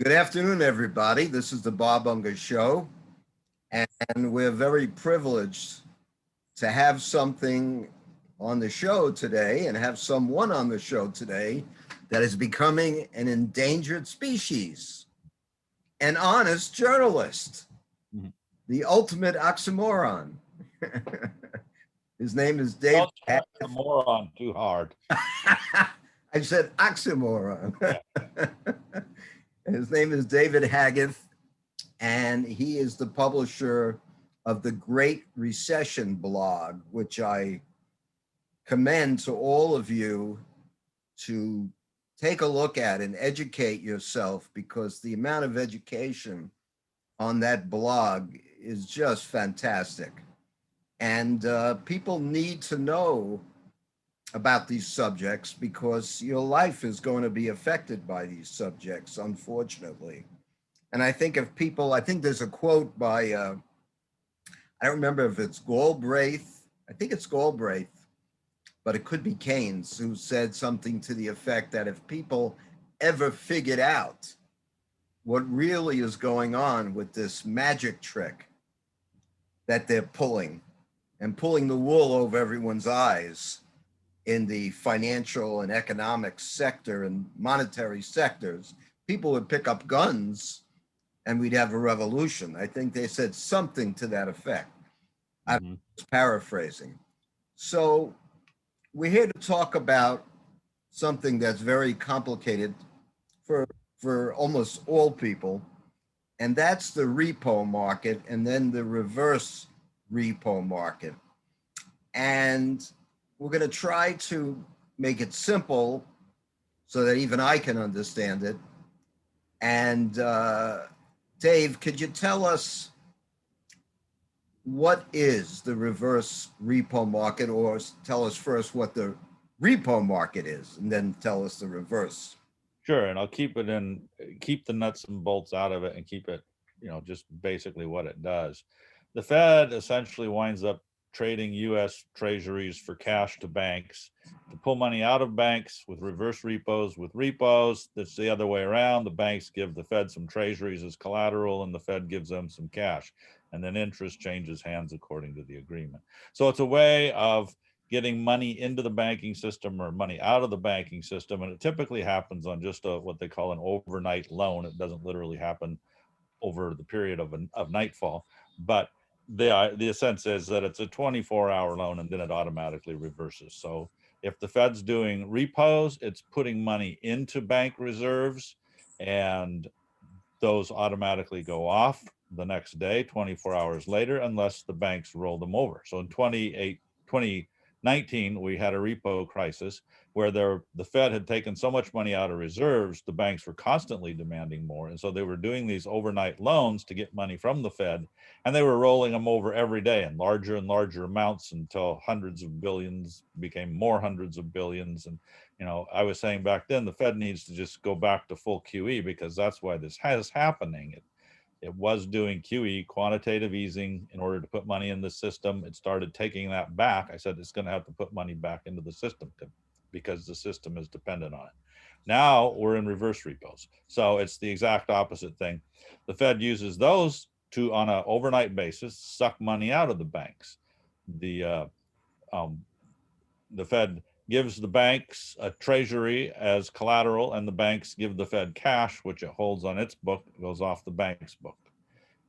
Good afternoon, everybody. This is the Bob Unger Show, and we're very privileged to have something on the show today and have someone on the show today that is becoming an endangered species, an honest journalist, the ultimate oxymoron. His name is David Don't stress the moron too hard. I said oxymoron. Yeah. His name is David Haggith, and he is the publisher of the Great Recession blog, which I commend to all of you to take a look at and educate yourself, because the amount of education on that blog is just fantastic. And people need to know about these subjects because your life is going to be affected by these subjects, unfortunately. And I think I think there's a quote by, I don't remember if it's Galbraith, I think it's Galbraith, but it could be Keynes, who said something to the effect that if people ever figured out what really is going on with this magic trick that they're pulling and pulling the wool over everyone's eyes in the financial and economic sector and monetary sectors, people would pick up guns and we'd have a revolution. I think they said something to that effect. I'm paraphrasing. So we're here to talk about something that's very complicated for almost all people, and that's the repo market and then the reverse repo market. And we're going to try to make it simple so that even I can understand it. And Dave, could you tell us what is the reverse repo market, or tell us first what the repo market is and then tell us the reverse? Sure, and I'll keep the nuts and bolts out of it and keep it, just basically what it does. The Fed essentially winds up trading U.S. treasuries for cash to banks to pull money out of banks with reverse repos. With repos, that's the other way around. The banks give the Fed some treasuries as collateral and the Fed gives them some cash. And then interest changes hands according to the agreement. So it's a way of getting money into the banking system or money out of the banking system. And it typically happens on just what they call an overnight loan. It doesn't literally happen over the period of nightfall, but the sense is that it's a 24-hour loan and then it automatically reverses. So if the Fed's doing repos, it's putting money into bank reserves and those automatically go off the next day, 24 hours later, unless the banks roll them over. So in 2019, we had a repo crisis where the Fed had taken so much money out of reserves, the banks were constantly demanding more. And so they were doing these overnight loans to get money from the Fed, and they were rolling them over every day in larger and larger amounts until hundreds of billions became more hundreds of billions. And, I was saying back then, the Fed needs to just go back to full QE because that's why this is happening. It was doing QE, quantitative easing, in order to put money in the system. It started taking that back. I said it's going to have to put money back into the system because the system is dependent on it. Now we're in reverse repos. So it's the exact opposite thing. The Fed uses those to, on an overnight basis, suck money out of the banks. The Fed gives the banks a treasury as collateral, and the banks give the Fed cash, which it holds on its book, goes off the bank's book.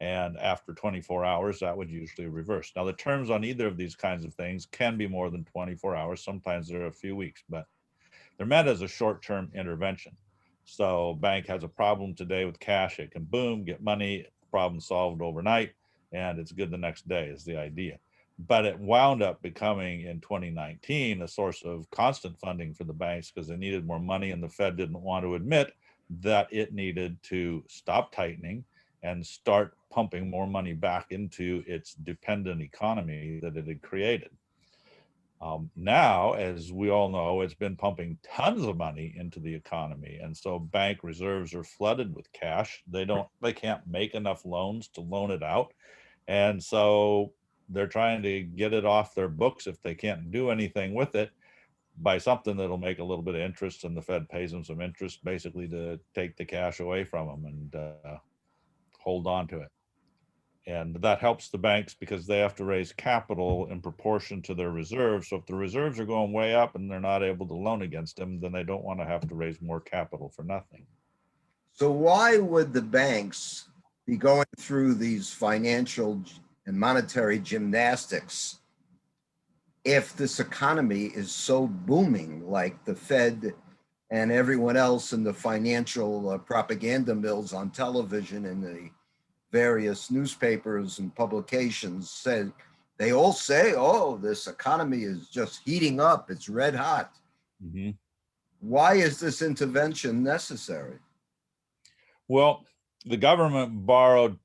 And after 24 hours, that would usually reverse. Now, the terms on either of these kinds of things can be more than 24 hours. Sometimes they're a few weeks, but they're meant as a short-term intervention. So bank has a problem today with cash, it can boom, get money, problem solved overnight, and it's good the next day is the idea. But it wound up becoming in 2019 a source of constant funding for the banks because they needed more money, and the Fed didn't want to admit that it needed to stop tightening and start pumping more money back into its dependent economy that it had created. Now, as we all know, it's been pumping tons of money into the economy, and so bank reserves are flooded with cash. They can't make enough loans to loan it out, and so they're trying to get it off their books if they can't do anything with it. by something that'll make a little bit of interest, and the Fed pays them some interest basically to take the cash away from them and hold on to it. And that helps the banks because they have to raise capital in proportion to their reserves. So if the reserves are going way up and they're not able to loan against them, then they don't want to have to raise more capital for nothing. So why would the banks be going through these financial and monetary gymnastics if this economy is so booming, like the Fed and everyone else in the financial propaganda mills on television and the various newspapers and publications said? They all say, oh, this economy is just heating up, it's red hot. Mm-hmm. Why is this intervention necessary? Well, the government borrowed,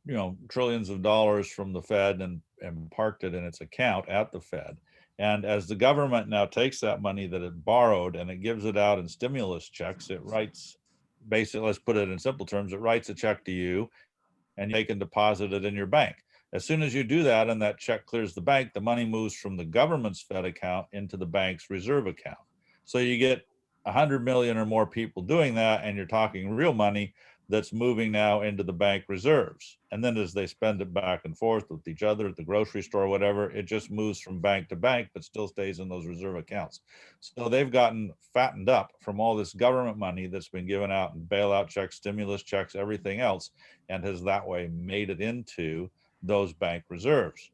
trillions of dollars from the Fed and parked it in its account at the Fed. And as the government now takes that money that it borrowed and it gives it out in stimulus checks, it writes, basically, let's put it in simple terms, it writes a check to you and you can deposit it in your bank. As soon as you do that and that check clears the bank, the money moves from the government's Fed account into the bank's reserve account. So you get 100 million or more people doing that, and you're talking real money that's moving now into the bank reserves. And then as they spend it back and forth with each other at the grocery store, whatever, it just moves from bank to bank, but still stays in those reserve accounts. So they've gotten fattened up from all this government money that's been given out in bailout checks, stimulus checks, everything else, and has that way made it into those bank reserves,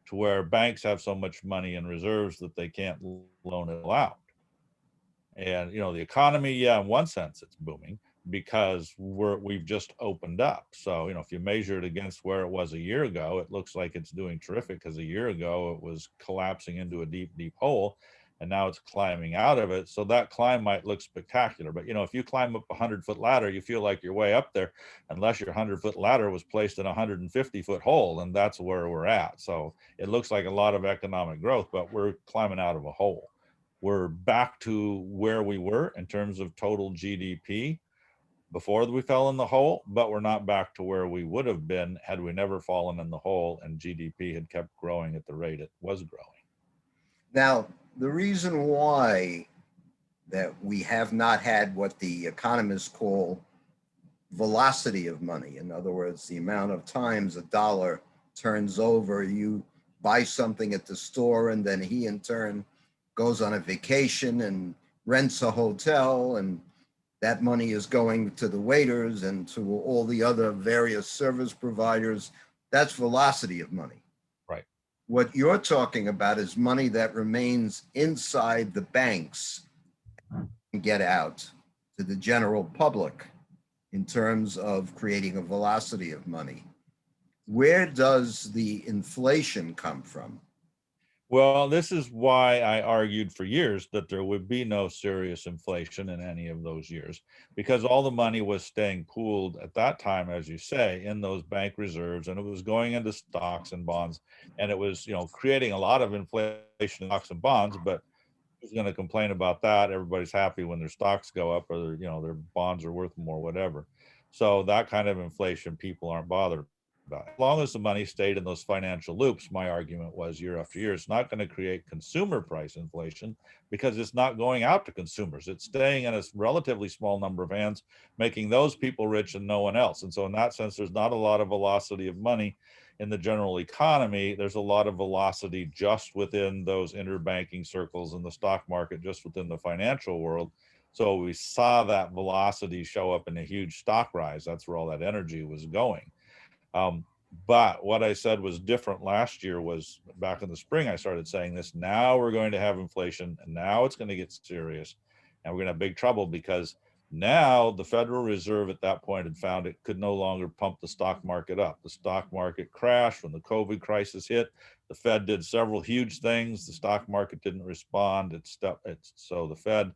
to where banks have so much money in reserves that they can't loan it out. And the economy, yeah, in one sense it's booming because we've just opened up. So if you measure it against where it was a year ago, it looks like it's doing terrific, because a year ago it was collapsing into a deep hole, and now it's climbing out of it. So that climb might look spectacular, but if you climb up a 100-foot ladder, you feel like you're way up there, unless your 100-foot ladder was placed in a 150-foot hole, and that's where we're at. So it looks like a lot of economic growth, but we're climbing out of a hole. We're back to where we were in terms of total GDP before we fell in the hole, but we're not back to where we would have been had we never fallen in the hole and GDP had kept growing at the rate it was growing. Now, the reason why that we have not had what the economists call velocity of money, in other words, the amount of times a dollar turns over, you buy something at the store and then he in turn goes on a vacation and rents a hotel, and that money is going to the waiters and to all the other various service providers. That's velocity of money. Right. What you're talking about is money that remains inside the banks and get out to the general public in terms of creating a velocity of money. Where does the inflation come from? Well, this is why I argued for years that there would be no serious inflation in any of those years, because all the money was staying pooled at that time, as you say, in those bank reserves, and it was going into stocks and bonds, and it was, creating a lot of inflation in stocks and bonds. But who's going to complain about that? Everybody's happy when their stocks go up, or their bonds are worth more, whatever. So that kind of inflation, people aren't bothered about. As long as the money stayed in those financial loops, my argument was year after year, it's not going to create consumer price inflation because it's not going out to consumers. It's staying in a relatively small number of hands, making those people rich and no one else. And so in that sense, there's not a lot of velocity of money in the general economy. There's a lot of velocity just within those interbanking circles in the stock market, just within the financial world. So we saw that velocity show up in a huge stock rise. That's where all that energy was going. But what I said was different last year was, back in the spring, I started saying this, now we're going to have inflation, and now it's going to get serious, and we're going to have big trouble, because now the Federal Reserve at that point had found it could no longer pump the stock market up. The stock market crashed when the COVID crisis hit. The Fed did several huge things. The stock market didn't respond. So the Fed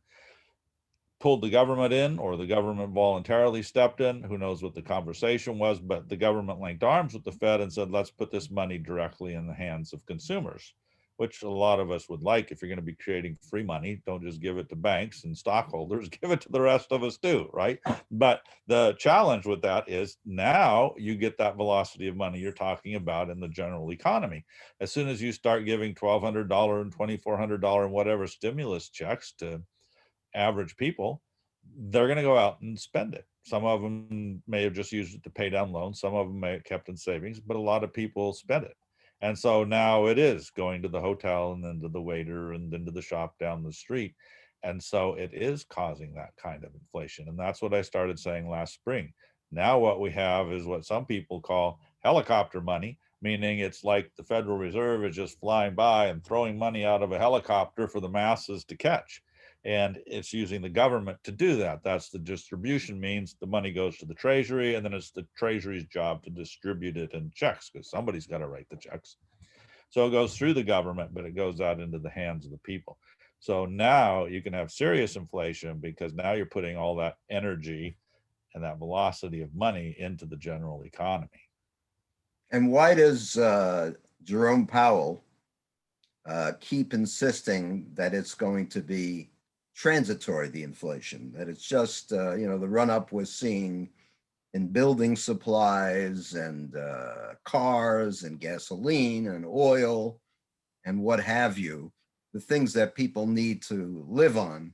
pulled the government in, or the government voluntarily stepped in. Who knows what the conversation was, but the government linked arms with the Fed and said, let's put this money directly in the hands of consumers. which a lot of us would like. If you're going to be creating free money, don't just give it to banks and stockholders, give it to the rest of us too, right? But the challenge with that is now you get that velocity of money you're talking about in the general economy. As soon as you start giving $1,200 and $2,400 and whatever stimulus checks to average people, they're going to go out and spend it. Some of them may have just used it to pay down loans. Some of them may have kept in savings, but a lot of people spend it. And so now it is going to the hotel and then to the waiter and then to the shop down the street. And so it is causing that kind of inflation. And that's what I started saying last spring. Now what we have is what some people call helicopter money, meaning it's like the Federal Reserve is just flying by and throwing money out of a helicopter for the masses to catch. And it's using the government to do that. That's the distribution means. The money goes to the Treasury, and then it's the Treasury's job to distribute it in checks, because somebody's got to write the checks. So it goes through the government, but it goes out into the hands of the people. So now you can have serious inflation because now you're putting all that energy and that velocity of money into the general economy. And why does Jerome Powell keep insisting that it's going to be transitory, the inflation, that it's just, the run up we're seeing in building supplies and cars and gasoline and oil and what have you, the things that people need to live on.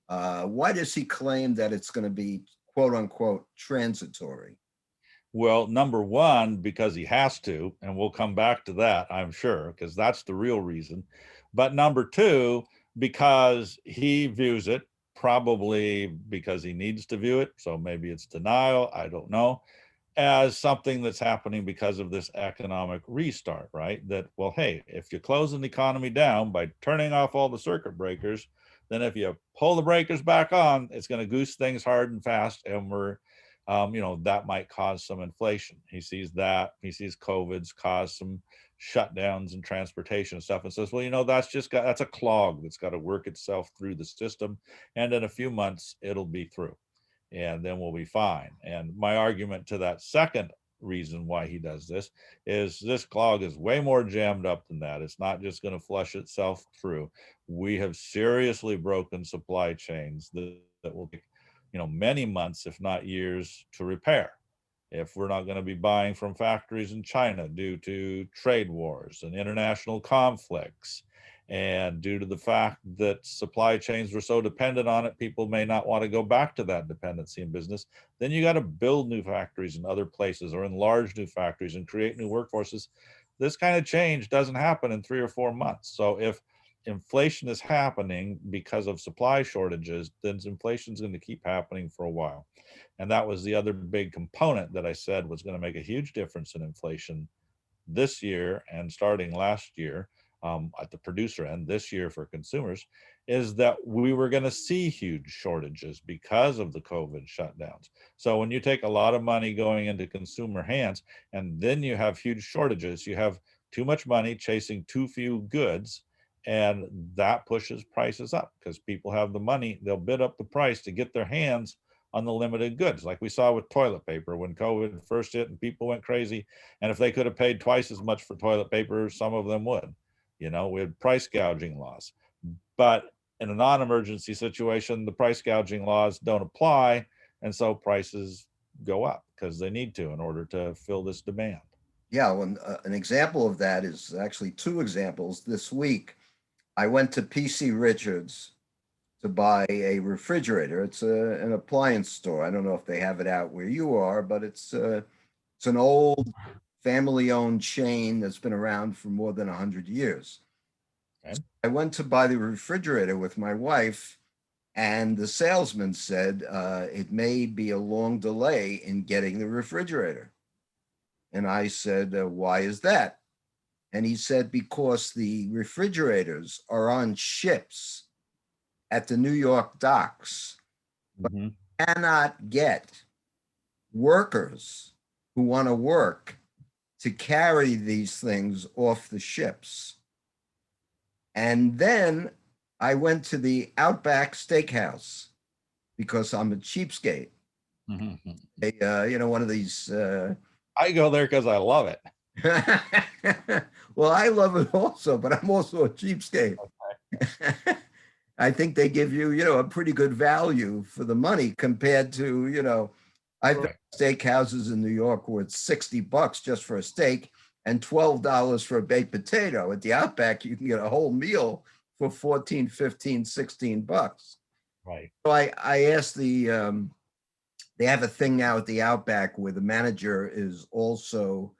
Why does he claim that it's going to be quote unquote transitory? Well, number one, because he has to, and we'll come back to that, I'm sure, because that's the real reason. But number two, because he views it, probably because he needs to view it, so maybe it's denial, I don't know, as something that's happening because of this economic restart, right? That, well, hey, if you're closing the economy down by turning off all the circuit breakers, then if you pull the breakers back on, it's going to goose things hard and fast, and we're that might cause some inflation. He sees that. He sees COVID's caused some shutdowns and transportation and stuff, and says, well, that's a clog that's got to work itself through the system, and in a few months it'll be through, and then we'll be fine. And my argument to that second reason why he does this is this clog is way more jammed up than that. It's not just going to flush itself through. We have seriously broken supply chains that will take many months, if not years, to repair. If we're not going to be buying from factories in China due to trade wars and international conflicts, and due to the fact that supply chains were so dependent on it, people may not want to go back to that dependency in business, then you got to build new factories in other places or enlarge new factories and create new workforces. This kind of change doesn't happen in 3 or 4 months. So if inflation is happening because of supply shortages, then inflation is going to keep happening for a while. And that was the other big component that I said was going to make a huge difference in inflation this year and starting last year at the producer end, this year for consumers, is that we were going to see huge shortages because of the COVID shutdowns. So when you take a lot of money going into consumer hands and then you have huge shortages, you have too much money chasing too few goods, and that pushes prices up because people have the money, they'll bid up the price to get their hands on the limited goods, like we saw with toilet paper when COVID first hit and people went crazy. And if they could have paid twice as much for toilet paper, some of them would. We had price gouging laws. But in a non-emergency situation, the price gouging laws don't apply. And so prices go up because they need to in order to fill this demand. Yeah, well, an example of that is actually two examples. This week, I went to PC Richards to buy a refrigerator. It's an appliance store. I don't know if they have it out where you are, but it's an old family-owned chain that's been around for more than 100 years. Okay. So I went to buy the refrigerator with my wife, and the salesman said it may be a long delay in getting the refrigerator. And I said, why is that? And he said, because the refrigerators are on ships at the New York docks, but cannot get workers who want to work to carry these things off the ships. And then I went to the Outback Steakhouse because I'm a cheapskate. One of these. I go there because I love it. Well, I love it also, but I'm also a cheapskate. I think they give you, a pretty good value for the money compared to, I've been Right. to steakhouses in New York where it's $60 just for a steak and $12 for a baked potato. At the Outback, you can get a whole meal for 14, 15, $16. Right. So I asked they have a thing now at the Outback where the manager is also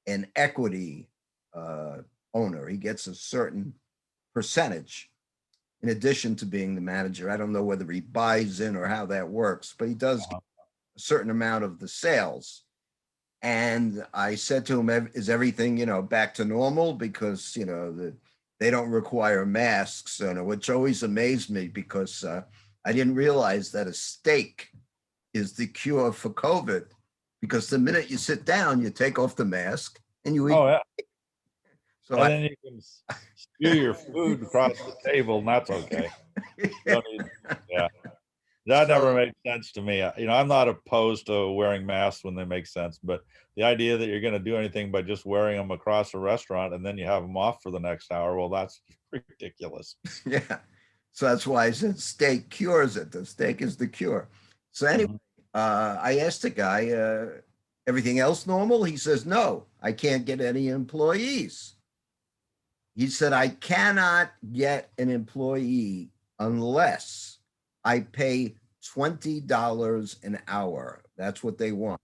an equity uh, owner. He gets a certain percentage in addition to being the manager. I don't know whether he buys in or how that works, but he does get Uh-huh. a certain amount of the sales. And I said to him, "Is everything back to normal?" Because they don't require masks, which always amazed me because I didn't realize that a steak is the cure for COVID. Because the minute you sit down, you take off the mask and you eat. Oh, yeah. So And I, then you can spew your food across the table, and that's okay. You don't need, yeah. That never so made sense to me. I'm not opposed to wearing masks when they make sense, but the idea that you're going to do anything by just wearing them across a restaurant and then you have them off for the next hour, well, that's ridiculous. yeah, so that's why I said steak cures it. The steak is the cure. So anyway, Mhm. I asked the guy, everything else normal? He says, no, I can't get any employees. He said, I cannot get an employee unless I pay $20 an hour. That's what they want.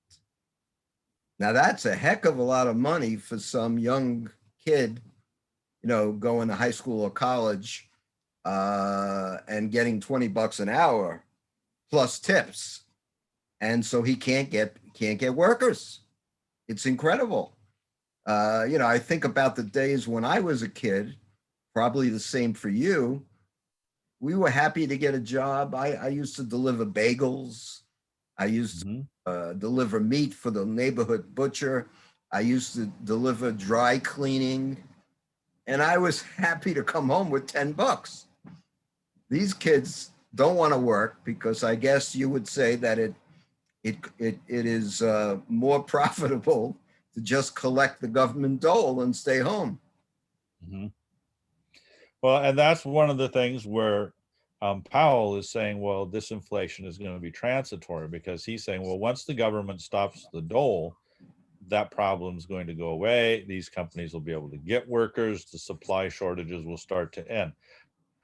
Now, that's a heck of a lot of money for some young kid, going to high school or college and getting $20 an hour plus tips. And so he can't get workers. It's incredible. I think about the days when I was a kid, probably the same for you. We were happy to get a job. I used to deliver bagels. I used to Mhm. deliver meat for the neighborhood butcher. I used to deliver dry cleaning. And I was happy to come home with $10. These kids don't want to work because I guess you would say that it is more profitable to just collect the government dole and stay home. Mhm. Well, and that's one of the things where Powell is saying, well, this inflation is going to be transitory because he's saying, well, once the government stops the dole, that problem is going to go away. These companies will be able to get workers. The supply shortages will start to end.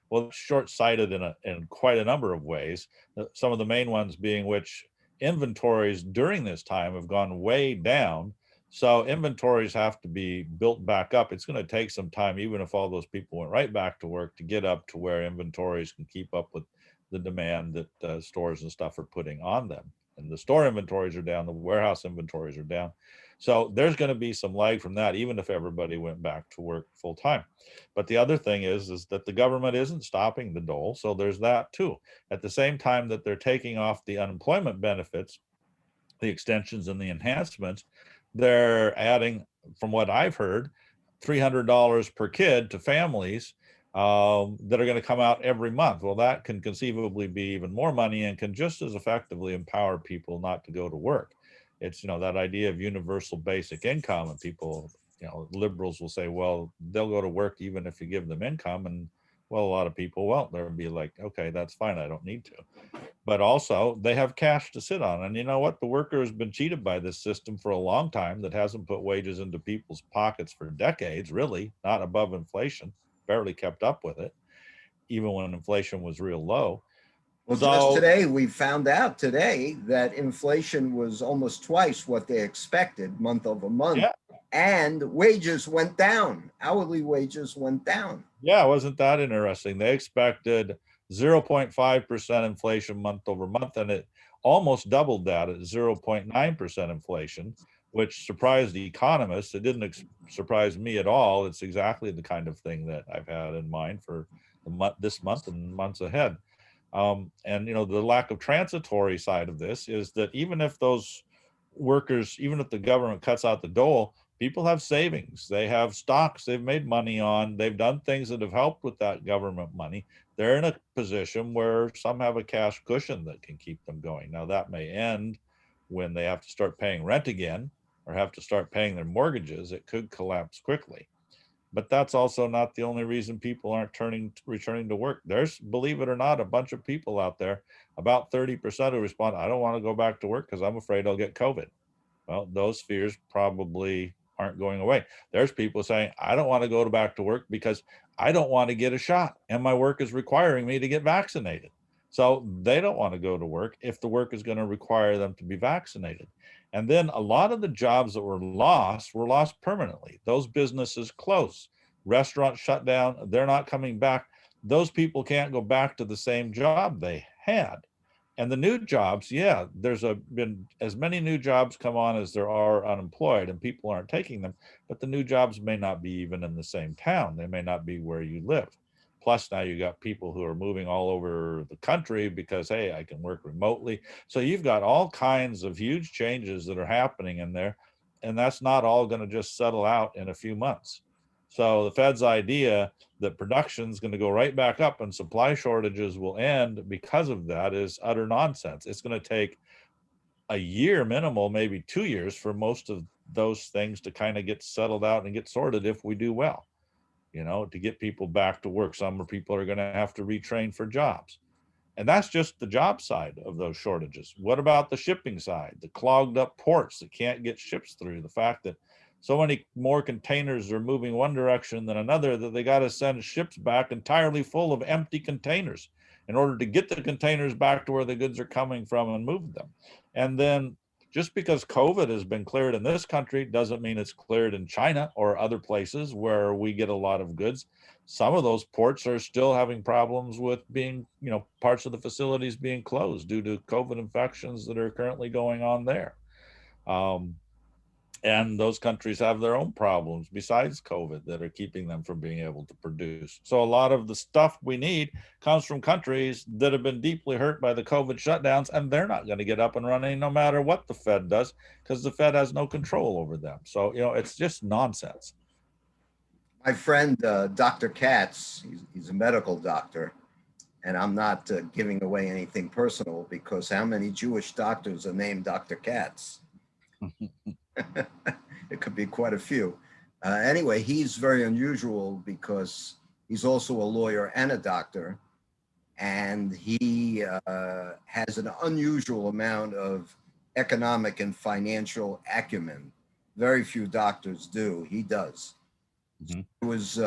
Well, it's short-sighted in quite a number of ways. Some of the main ones being which inventories during this time have gone way down. So inventories have to be built back up. It's going to take some time, even if all those people went right back to work, to get up to where inventories can keep up with the demand that stores and stuff are putting on them. And the store inventories are down, the warehouse inventories are down. So there's going to be some lag from that, even if everybody went back to work full time. But the other thing is that the government isn't stopping the dole. So there's that too. At the same time that they're taking off the unemployment benefits, the extensions and the enhancements, they're adding, from what I've heard, $300 per kid to families that are going to come out every month. Well, that can conceivably be even more money and can just as effectively empower people not to go to work. It's, that idea of universal basic income, and people, liberals will say, well, they'll go to work even if you give them income. And well, a lot of people won't. They'll be like, okay, that's fine. I don't need to. But also they have cash to sit on. And you know what? The worker has been cheated by this system for a long time that hasn't put wages into people's pockets for decades, really, not above inflation, barely kept up with it, even when inflation was real low. Well, just So, today, we found out today that inflation was almost twice what they expected month over month, yeah, and wages went down. Hourly wages went down. yeah, wasn't that interesting? They expected 0.5% inflation month over month, and it almost doubled that at 0.9% inflation, which surprised the economists. It didn't surprise me at all. It's exactly the kind of thing that I've had in mind for this month and months ahead. And the lack of transitory side of this is that even if those workers, even if the government cuts out the dole, people have savings, they have stocks they've made money on, they've done things that have helped with that government money. They're in a position where some have a cash cushion that can keep them going. Now that may end when they have to start paying rent again, or have to start paying their mortgages, it could collapse quickly. But that's also not the only reason people aren't returning to work. There's, believe it or not, a bunch of people out there, about 30% who respond, I don't want to go back to work because I'm afraid I'll get COVID. Well, those fears probably aren't going away. There's people saying, I don't want to go back to work because I don't want to get a shot and my work is requiring me to get vaccinated. So they don't want to go to work if the work is going to require them to be vaccinated. And then a lot of the jobs that were lost permanently. Those businesses close, restaurants shut down, they're not coming back. Those people can't go back to the same job they had. And the new jobs, yeah, there's been as many new jobs come on as there are unemployed, and people aren't taking them, but the new jobs may not be even in the same town. They may not be where you live. Plus now you got people who are moving all over the country because, hey, I can work remotely. So you've got all kinds of huge changes that are happening in there, and that's not all going to just settle out in a few months. So the Fed's idea that production is going to go right back up and supply shortages will end because of that is utter nonsense. It's going to take a year minimal, maybe 2 years for most of those things to kind of get settled out and get sorted if we do well, to get people back to work. Some people are going to have to retrain for jobs. And that's just the job side of those shortages. What about the shipping side? The clogged up ports that can't get ships through, the fact that so many more containers are moving one direction than another that they got to send ships back entirely full of empty containers in order to get the containers back to where the goods are coming from and move them. And then just because COVID has been cleared in this country doesn't mean it's cleared in China or other places where we get a lot of goods. Some of those ports are still having problems with being, parts of the facilities being closed due to COVID infections that are currently going on there. And those countries have their own problems besides COVID that are keeping them from being able to produce. So a lot of the stuff we need comes from countries that have been deeply hurt by the COVID shutdowns, and they're not going to get up and running no matter what the Fed does, because the Fed has no control over them. So, it's just nonsense. My friend, Dr. Katz, he's a medical doctor, and I'm not giving away anything personal because how many Jewish doctors are named Dr. Katz? It could be quite a few. Anyway, he's very unusual because he's also a lawyer and a doctor, and he has an unusual amount of economic and financial acumen. Very few doctors do. He does. Mhm. I was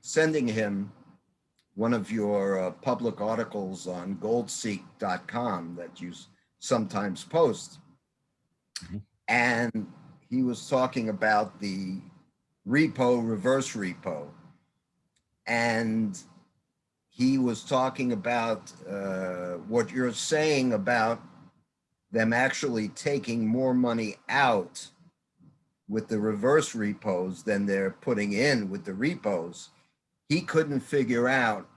sending him one of your public articles on goldseek.com that you sometimes post. Mhm. And he was talking about the repo, reverse repo. And he was talking about what you're saying about them actually taking more money out with the reverse repos than they're putting in with the repos. He couldn't figure out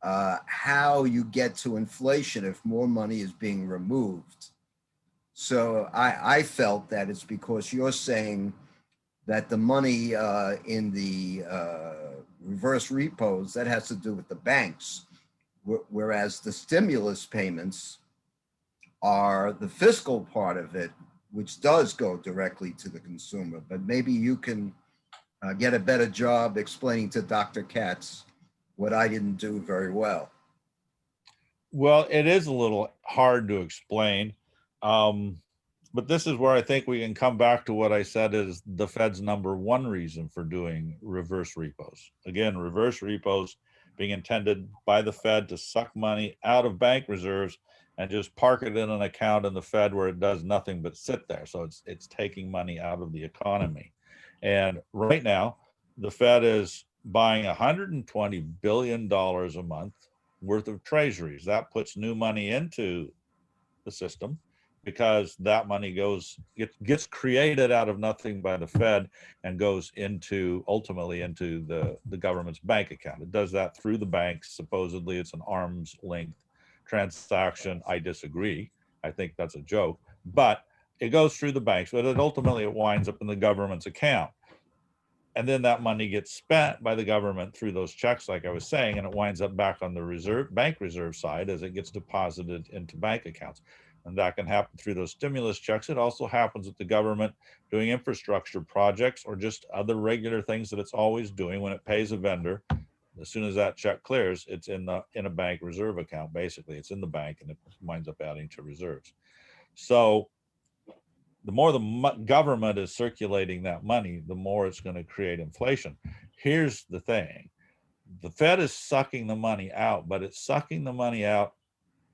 how you get to inflation if more money is being removed. So I felt that it's because you're saying that the money in the reverse repos, that has to do with the banks, whereas the stimulus payments are the fiscal part of it, which does go directly to the consumer. But maybe you can get a better job explaining to Dr. Katz what I didn't do very well. Well, it is a little hard to explain. But this is where I think we can come back to what I said is the Fed's number one reason for doing reverse repos. Again, reverse repos being intended by the Fed to suck money out of bank reserves and just park it in an account in the Fed where it does nothing but sit there. So it's taking money out of the economy. And right now, the Fed is buying $120 billion a month worth of treasuries. That puts new money into the system because that money gets created out of nothing by the Fed and goes ultimately into the government's bank account. It does that through the banks. Supposedly it's an arm's length transaction. I disagree. I think that's a joke, but it goes through the banks, but ultimately it winds up in the government's account. And then that money gets spent by the government through those checks, like I was saying, and it winds up back on the bank reserve side as it gets deposited into bank accounts. And that can happen through those stimulus checks. It also happens with the government doing infrastructure projects or just other regular things that it's always doing when it pays a vendor. As soon as that check clears, it's in a bank reserve account. Basically, it's in the bank and it winds up adding to reserves. So the more the government is circulating that money, the more it's going to create inflation. Here's the thing. The Fed is sucking the money out, but it's sucking the money out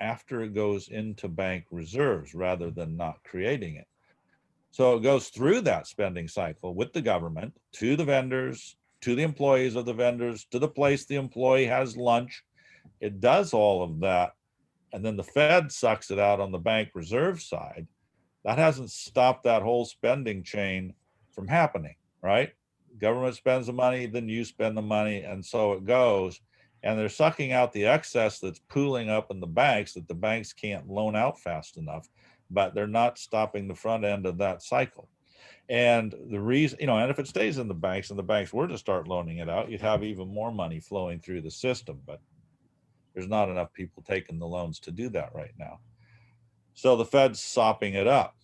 after it goes into bank reserves rather than not creating it. So it goes through that spending cycle with the government to the vendors, to the employees of the vendors, to the place the employee has lunch. It does all of that. And then the Fed sucks it out on the bank reserve side. That hasn't stopped that whole spending chain from happening, right? Government spends the money, then you spend the money, and so it goes. And they're sucking out the excess that's pooling up in the banks that the banks can't loan out fast enough, but they're not stopping the front end of that cycle. And the reason, and if it stays in the banks and the banks were to start loaning it out, you'd have even more money flowing through the system, but there's not enough people taking the loans to do that right now. So the Fed's sopping it up,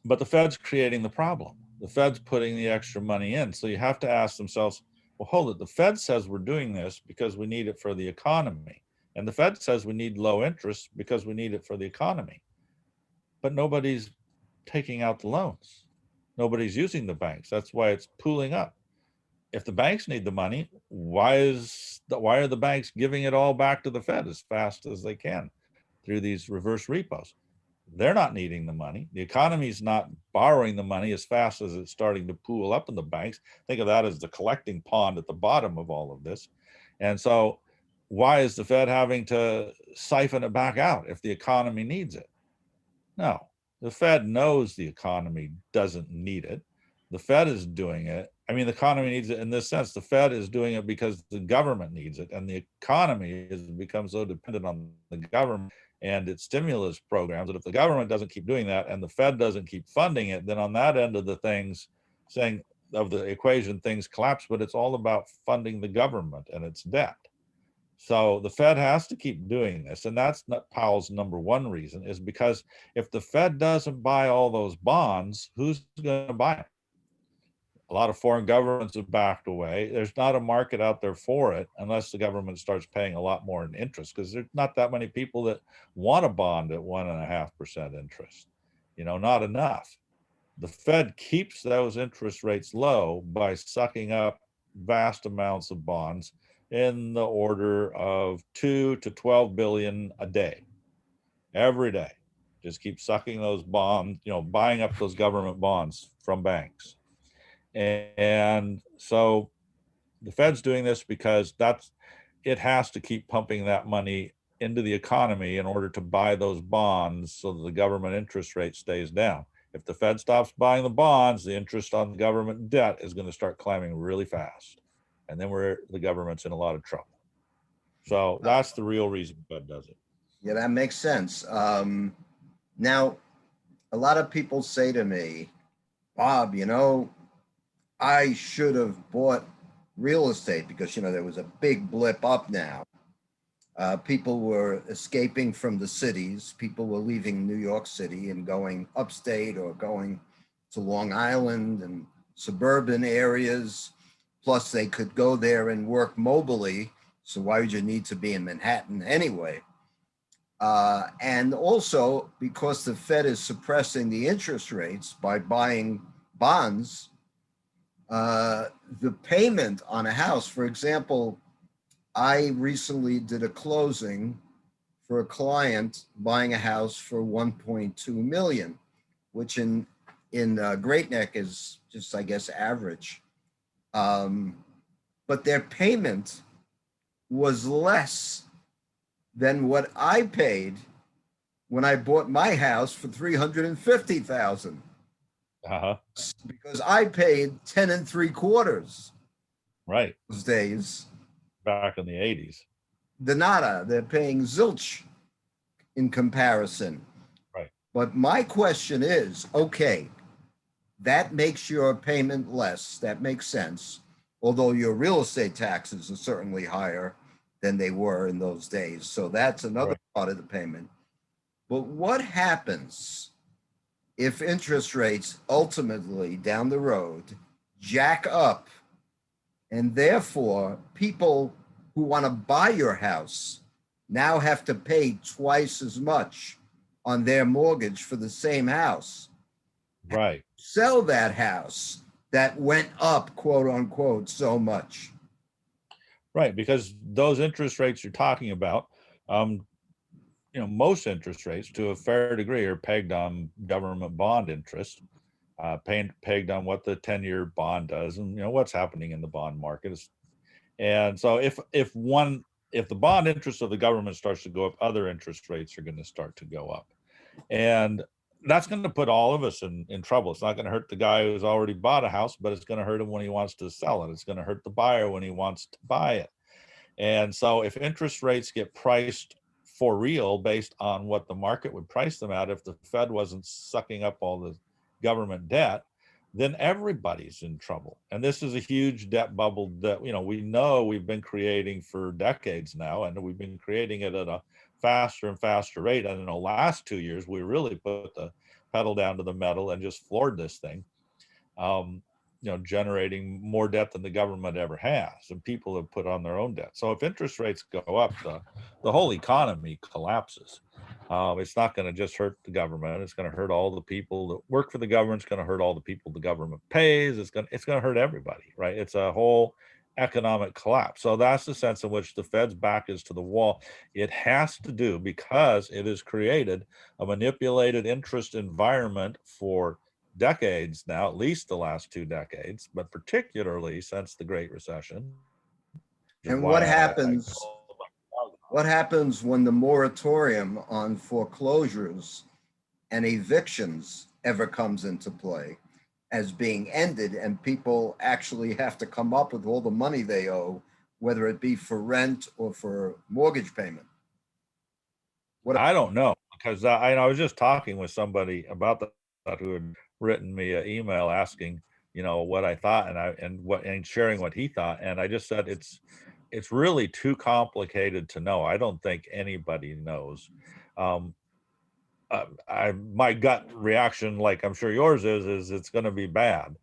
but the Fed's creating the problem. The Fed's putting the extra money in. So you have to ask themselves, well, hold it. The Fed says we're doing this because we need it for the economy. And the Fed says we need low interest because we need it for the economy. But nobody's taking out the loans. Nobody's using the banks. That's why it's pooling up. If the banks need the money, why are the banks giving it all back to the Fed as fast as they can through these reverse repos? They're not needing the money. The economy's not borrowing the money as fast as it's starting to pool up in the banks. Think of that as the collecting pond at the bottom of all of this. And so why is the Fed having to siphon it back out if the economy needs it? No, the Fed knows the economy doesn't need it. The Fed is doing it. I mean, the economy needs it in this sense. The Fed is doing it because the government needs it, and the economy has become so dependent on the government and its stimulus programs that if the government doesn't keep doing that and the Fed doesn't keep funding it, then on that end of the things, saying of the equation, things collapse. But it's all about funding the government and its debt. So the Fed has to keep doing this, and that's not Powell's number one reason, is because if the Fed doesn't buy all those bonds, who's going to buy them? A lot of foreign governments have backed away. There's not a market out there for it unless the government starts paying a lot more in interest, because there's not that many people that want a bond at 1.5% interest. Not enough. The Fed keeps those interest rates low by sucking up vast amounts of bonds in the order of 2 to 12 billion a day, every day. Just keep sucking those bonds, buying up those government bonds from banks. And so the Fed's doing this because it has to keep pumping that money into the economy in order to buy those bonds so that the government interest rate stays down. If the Fed stops buying the bonds, the interest on the government debt is going to start climbing really fast. And then the government's in a lot of trouble. So that's the real reason the Fed does it. Yeah, that makes sense. Now, a lot of people say to me, Bob, I should have bought real estate because, there was a big blip up now. People were escaping from the cities. People were leaving New York City and going upstate or going to Long Island and suburban areas. Plus, they could go there and work mobily. So why would you need to be in Manhattan anyway? And also because the Fed is suppressing the interest rates by buying bonds, the payment on a house, for example, I recently did a closing for a client buying a house for 1.2 million, which in Great Neck is just, I guess, average. But their payment was less than what I paid when I bought my house for 350,000. Because I paid 10 3/4. Right. Those days. Back in the 80s. They're paying zilch in comparison. Right. But my question is, okay, that makes your payment less. That makes sense. Although your real estate taxes are certainly higher than they were in those days. So that's another part of the payment. But what happens if interest rates ultimately down the road jack up, and therefore people who want to buy your house now have to pay twice as much on their mortgage for the same house? Right. Sell that house that went up, quote unquote, so much. Right, because those interest rates you're talking about, most interest rates to a fair degree are pegged on government bond interest, pegged on what the 10-year bond does, and what's happening in the bond market is. And so if the bond interest of the government starts to go up, other interest rates are going to start to go up, and that's going to put all of us in trouble. It's not going to hurt the guy who's already bought a house, but it's going to hurt him when he wants to sell it. It's going to hurt the buyer when he wants to buy it. And so if interest rates get priced for real based on what the market would price them at, if the Fed wasn't sucking up all the government debt, then everybody's in trouble. And this is a huge debt bubble that we know we've been creating for decades now, and we've been creating it at a faster and faster rate. And in the last 2 years, we really put the pedal down to the metal and just floored this thing, generating more debt than the government ever has, and people have put on their own debt. So if interest rates go up, the whole economy collapses. It's not going to just hurt the government. It's going to hurt all the people that work for the government. It's going to hurt all the people the government pays. It's going to hurt everybody, right? It's a whole economic collapse. So that's the sense in which the Fed's back is to the wall. It has to do, because it has created a manipulated interest environment for decades now, at least the last 2 decades, but particularly since the Great Recession. And what happens when the moratorium on foreclosures and evictions ever comes into play as being ended, and people actually have to come up with all the money they owe, whether it be for rent or for mortgage payment? I don't know, because I was just talking with somebody about that who had written me an email asking, what I thought, and sharing what he thought, and I just said it's really too complicated to know. I don't think anybody knows. My gut reaction, like I'm sure yours is it's going to be bad,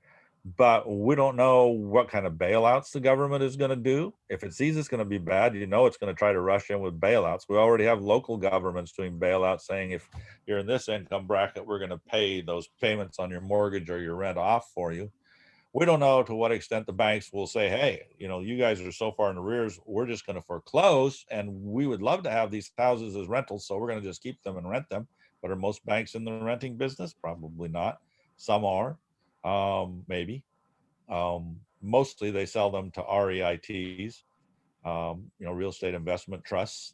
but we don't know what kind of bailouts the government is going to do. If it sees it's going to be bad, it's going to try to rush in with bailouts. We already have local governments doing bailouts, saying if you're in this income bracket, we're going to pay those payments on your mortgage or your rent off for you. We don't know to what extent the banks will say, hey, you guys are so far in arrears, we're just going to foreclose, and we would love to have these houses as rentals, so we're going to just keep them and rent them. But are most banks in the renting business? Probably not. Some are, maybe. Mostly they sell them to REITs, real estate investment trusts,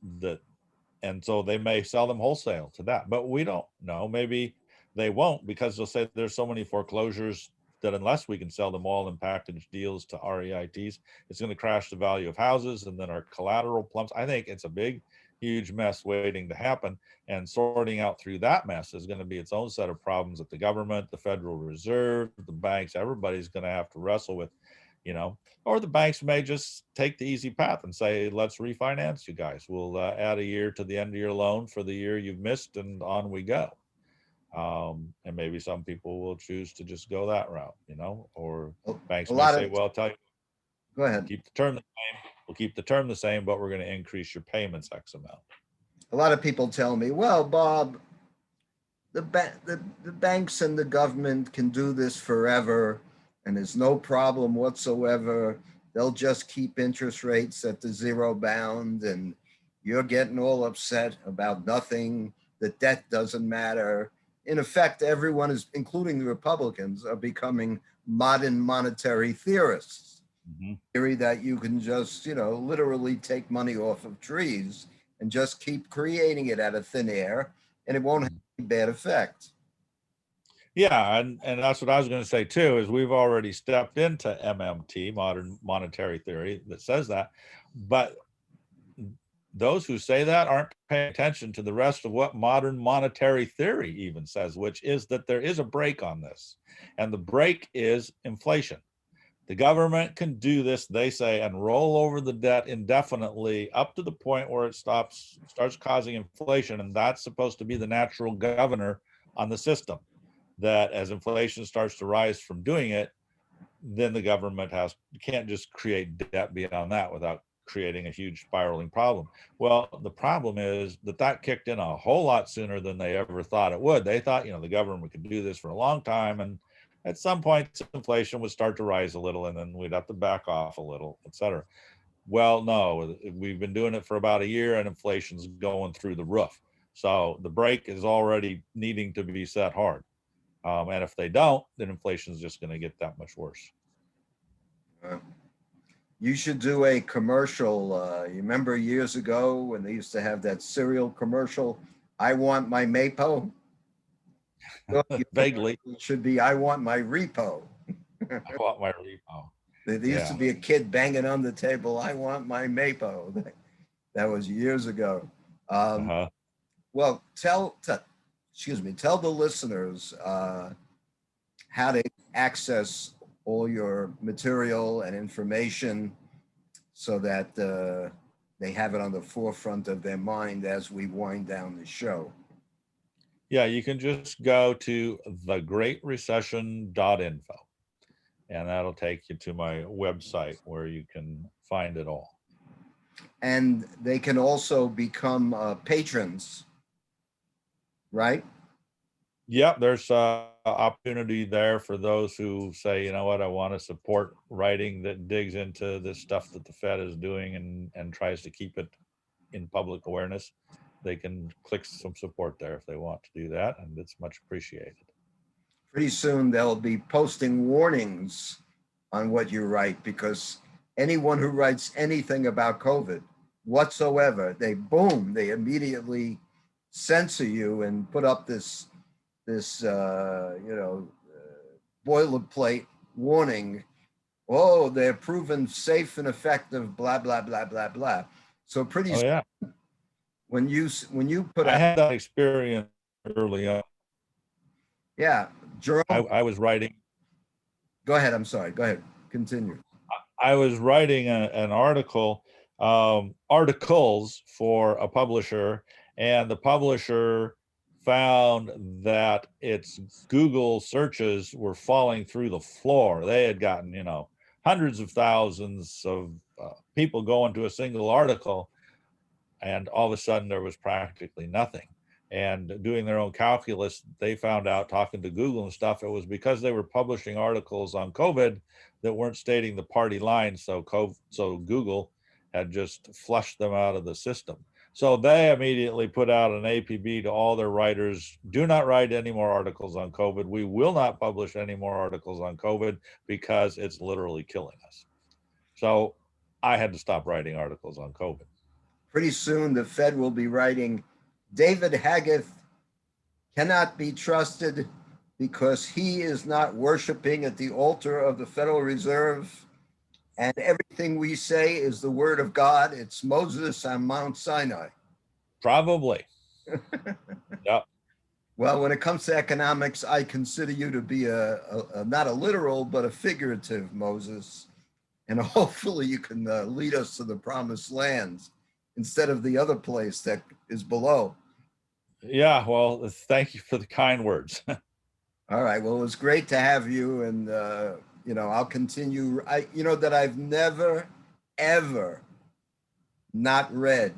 and so they may sell them wholesale to that, but we don't know. Maybe they won't, because they'll say there's so many foreclosures that unless we can sell them all in package deals to REITs, it's going to crash the value of houses, and then our collateral plummets. I think it's a big, huge mess waiting to happen, and sorting out through that mess is going to be its own set of problems that the government, the Federal Reserve, the banks, everybody's going to have to wrestle with, or the banks may just take the easy path and say, let's refinance you guys. We'll add a year to the end of your loan for the year you've missed, and on we go. And maybe some people will choose to just go that route, or banks may say, well, tell you, go ahead. Keep the term the same. We'll keep the term the same, but we're going to increase your payments X amount. A lot of people tell me, well, Bob, the banks and the government can do this forever, and there's no problem whatsoever. They'll just keep interest rates at the zero bound, and you're getting all upset about nothing. The debt doesn't matter. In effect, everyone is, including the Republicans, are becoming modern monetary theorists. Mm-hmm. Theory that you can just, literally take money off of trees and just keep creating it out of thin air, and it won't have any bad effect. Yeah, and that's what I was going to say too, is we've already stepped into MMT, modern monetary theory, that says that, but those who say that aren't paying attention to the rest of what modern monetary theory even says, which is that there is a brake on this, and the brake is inflation. The government can do this, they say, and roll over the debt indefinitely up to the point where it starts causing inflation. And that's supposed to be the natural governor on the system, that as inflation starts to rise from doing it, then the government can't just create debt beyond that without creating a huge spiraling problem. Well, the problem is that kicked in a whole lot sooner than they ever thought it would. They thought, the government could do this for a long time, and at some point inflation would start to rise a little, and then we'd have to back off a little, et cetera. Well, no, we've been doing it for about a year, and inflation's going through the roof. So the brake is already needing to be set hard. And if they don't, then inflation is just going to get that much worse. You should do a commercial. You remember years ago when they used to have that cereal commercial, I want my MAPO? Vaguely. It should be, I want my repo. I want my repo. There used to be a kid banging on the table, I want my MAPO. That was years ago. Well, tell the listeners how to access all your material and information so that they have it on the forefront of their mind as we wind down the show. Yeah, you can just go to thegreatrecession.info, and that'll take you to my website where you can find it all. And they can also become patrons, right? Yep, there's an opportunity there for those who say, you know what, I want to support writing that digs into this stuff that the Fed is doing and tries to keep it in public awareness. They can click some support there if they want to do that, and it's much appreciated. Pretty soon they'll be posting warnings on what you write, because anyone who writes anything about COVID whatsoever, they immediately censor you and put up this boilerplate warning. Oh, they're proven safe and effective, blah, blah, blah, blah, blah. So pretty soon, when you put I had that experience early on. Yeah, Jerome. I was writing. Go ahead. I'm sorry. Go ahead. Continue. I was writing an article, articles for a publisher, and the publisher found that its Google searches were falling through the floor. They had gotten, hundreds of thousands of people going to a single article, and all of a sudden there was practically nothing. And doing their own calculus, they found out, talking to Google and stuff, it was because they were publishing articles on COVID that weren't stating the party line. So Google had just flushed them out of the system. So they immediately put out an APB to all their writers: do not write any more articles on COVID. We will not publish any more articles on COVID because it's literally killing us. So I had to stop writing articles on COVID. Pretty soon the Fed will be writing, David Haggith cannot be trusted because he is not worshiping at the altar of the Federal Reserve, and everything we say is the word of God. It's Moses on Mount Sinai. Probably. Yep. Well, when it comes to economics, I consider you to be a not a literal, but a figurative Moses. And hopefully you can lead us to the promised lands instead of the other place that is below. Yeah, well, thank you for the kind words. All right. Well, it was great to have you. And, I'll continue. That I've never, ever not read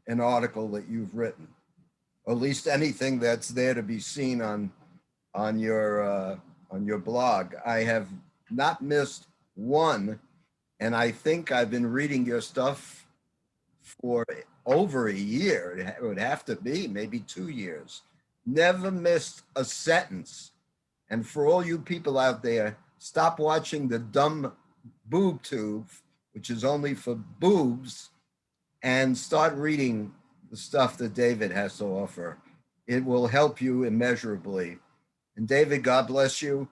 an article that you've written, or at least anything that's there to be seen on your blog. I have not missed one. And I think I've been reading your stuff for over a year. It would have to be maybe 2 years. Never missed a sentence. And for all you people out there, stop watching the dumb boob tube, which is only for boobs, and start reading the stuff that David has to offer. It will help you immeasurably. And David, God bless you,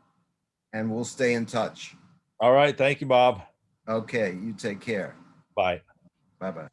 and we'll stay in touch. All right. Thank you, Bob. Okay, you take care. Bye. Bye-bye.